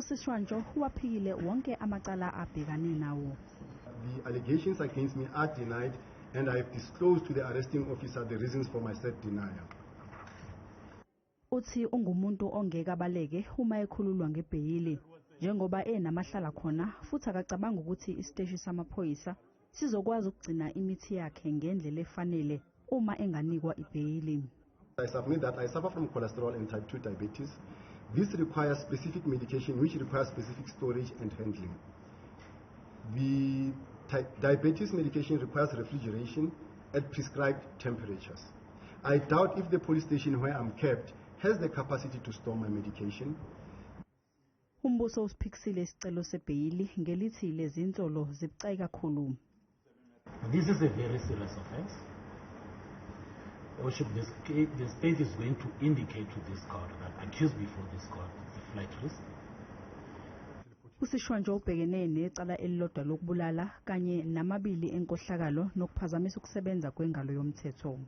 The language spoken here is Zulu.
Sitshwantsho waphikile wonke amacala abhekane nawo. The allegations against me are denied and I have disclosed to the arresting officer the reasons for my said denial. Uthi ungumuntu ongeke abaleke uma ekhululwa ngebheyili njengoba enamahlala khona futhi akacabanga ukuthi isiteshi samaphoyisa sizokwazi ukugcina imithi yakhe ngendlela efanele uma enganikwa ibheyili. I submit that I suffer from cholesterol and type 2 diabetes. This requires specific medication which requires specific storage and handling. The diabetes medication requires refrigeration at prescribed temperatures. I doubt if the police station where I'm kept has the capacity to store my medication. Umbuso usiphikisile isicelo sebheyili ngelithi lezi nsolo zibucayi kakhulu. This is a very serious offense. The state is going to indicate to this court that accused before this court is a flight risk. Sitshwantsho ubhekene necala elilodwa lokubulala kanye namabili enkohlakalo nokuphazamisa ukusebenza kwengalo yomthetho.